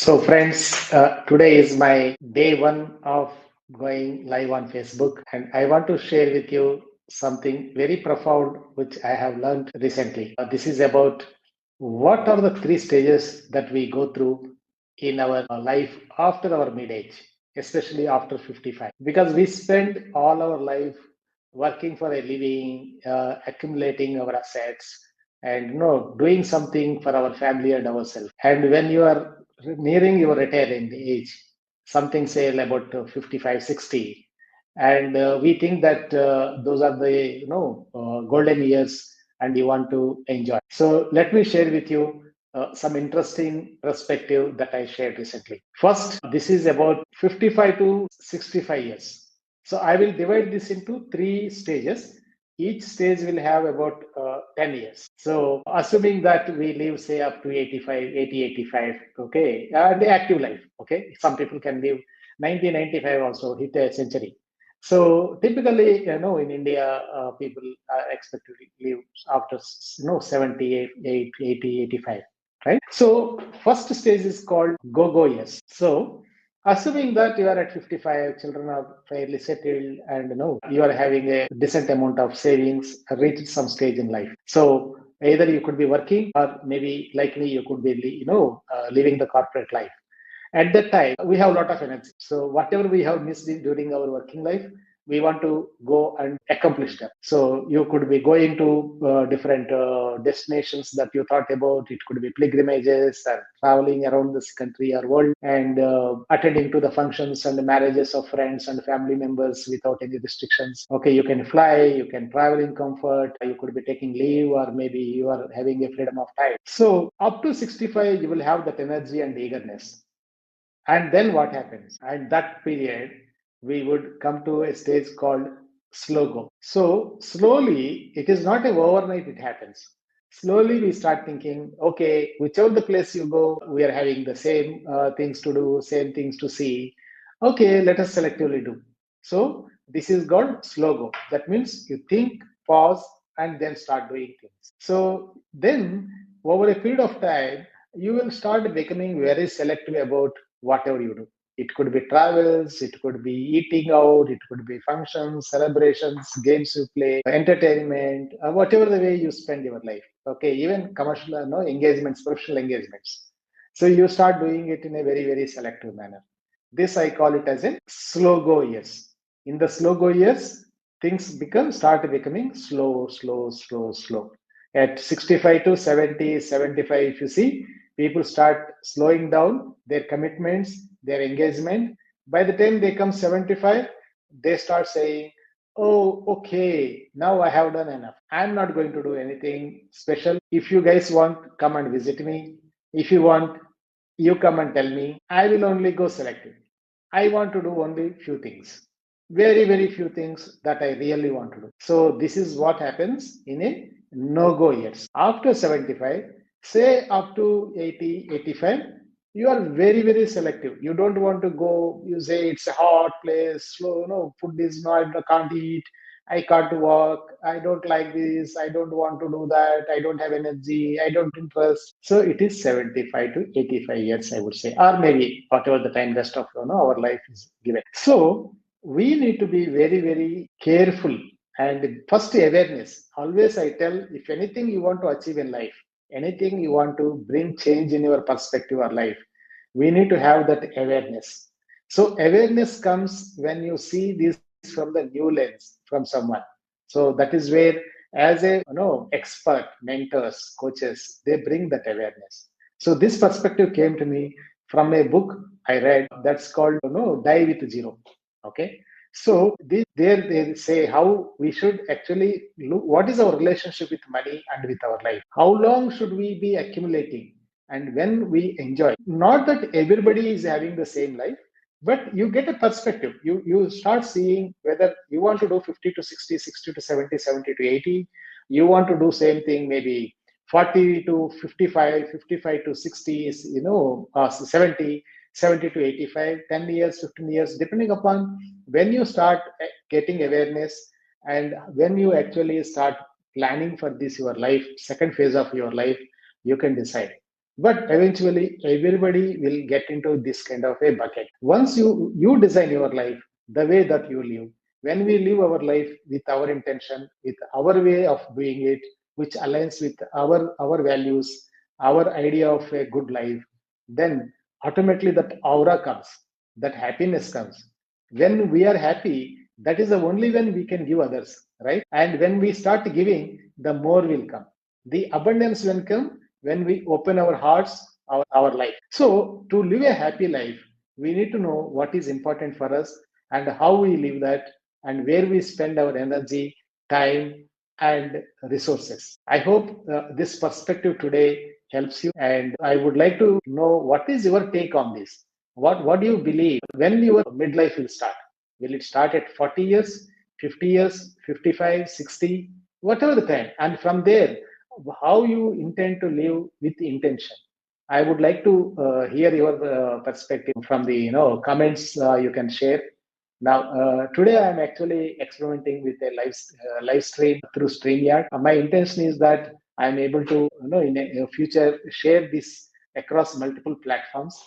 So, friends, today is my day one of going live on Facebook, and I want to share with you something very profound which I have learned recently. This is about what are the three stages that we go through in our life after our mid age, especially after 55, because we spend all our life working for a living, accumulating our assets, and doing something for our family and ourselves. And when you are nearing your retiring age, something say about 55, 60, and we think that those are the golden years, and you want to enjoy. So let me share with you some interesting perspective that I shared recently. First, this is about 55 to 65 years. So I will divide this into three stages. Each stage will have about 10 years. So assuming that we live say up to 85, 80, 85, okay, the active life, okay. Some people can live 90, 95 also, hit a century. So typically, in India, people are expected to live after, 70, 80, 85, right? So first stage is called go-go years. So assuming that you are at 55, children are fairly settled, and you are having a decent amount of savings, reached some stage in life. So either you could be working, or maybe likely you could be, living the corporate life. At that time, we have a lot of energy. So whatever we have missed during our working life, we want to go and accomplish that. So you could be going to different destinations that you thought about. It could be pilgrimages or traveling around this country or world, and attending to the functions and the marriages of friends and family members without any restrictions. Okay, you can fly, you can travel in comfort, you could be taking leave, or maybe you are having a freedom of time. So up to 65, you will have that energy and eagerness. And then what happens? At that period, we would come to a stage called slow go. So slowly, it is not a overnight, it happens. Slowly, we start thinking, okay, whichever the place you go, we are having the same things to do, same things to see. Okay, let us selectively do. So this is called slow go. That means you think, pause, and then start doing things. So then, over a period of time, you will start becoming very selective about whatever you do. It could be travels, it could be eating out, it could be functions, celebrations, games you play, entertainment, whatever the way you spend your life. Okay, even commercial, no engagements, professional engagements. So you start doing it in a very, very selective manner. This I call it as a slow go years. In the slow go years, things start becoming slow, slow, slow, slow. At 65 to 70, 75, if you see, people start slowing down their commitments, their engagement. By the time they come 75, they start saying, oh, okay, now I have done enough. I'm not going to do anything special. If you guys want, come and visit me. If you want, you come and tell me. I will only go selective. I want to do only few things. Very, very few things that I really want to do. So this is what happens in a no-go years. After 75, say up to 80, 85, you are very, very selective. You don't want to go, you say it's a hot place, slow, food is not, I can't eat, I can't walk, I don't like this, I don't want to do that, I don't have energy, I don't interest. So it is 75 to 85 years, I would say, or maybe whatever the time rest of our life is given. So we need to be very, very careful. And first, awareness. Always I tell, if anything you want to achieve in life, anything you want to bring change in your perspective or life, we need to have that awareness. So awareness comes when you see this from the new lens from someone. So that is where, as a expert, mentors, coaches, they bring that awareness. So this perspective came to me from a book I read that's called Die with Zero. Okay. So there they say how we should actually look, what is our relationship with money and with our life? How long should we be accumulating? And when we enjoy, not that everybody is having the same life, but you get a perspective. You start seeing whether you want to do 50 to 60, 60 to 70, 70 to 80. You want to do same thing, maybe 40 to 55, 55 to 60, 70, 70 to 85, 10 years, 15 years, depending upon when you start getting awareness, and when you actually start planning for this, your life, second phase of your life, you can decide. But eventually, everybody will get into this kind of a bucket. Once you design your life the way that you live, when we live our life with our intention, with our way of doing it, which aligns with our values, our idea of a good life, then automatically that aura comes, that happiness comes. When we are happy, that is the only when we can give others, right? And when we start giving, the more will come. The abundance will come when we open our hearts, our life. So, to live a happy life, we need to know what is important for us and how we live that and where we spend our energy, time, and resources. I hope this perspective today helps you. And I would like to know what is your take on this? What do you believe when your midlife will start? Will it start at 40 years, 50 years, 55, 60, whatever the time? And from there, how you intend to live with intention. I would like to hear your perspective from the comments you can share. Now, today I am actually experimenting with a live stream through StreamYard. My intention is that I am able to, in a future, share this across multiple platforms.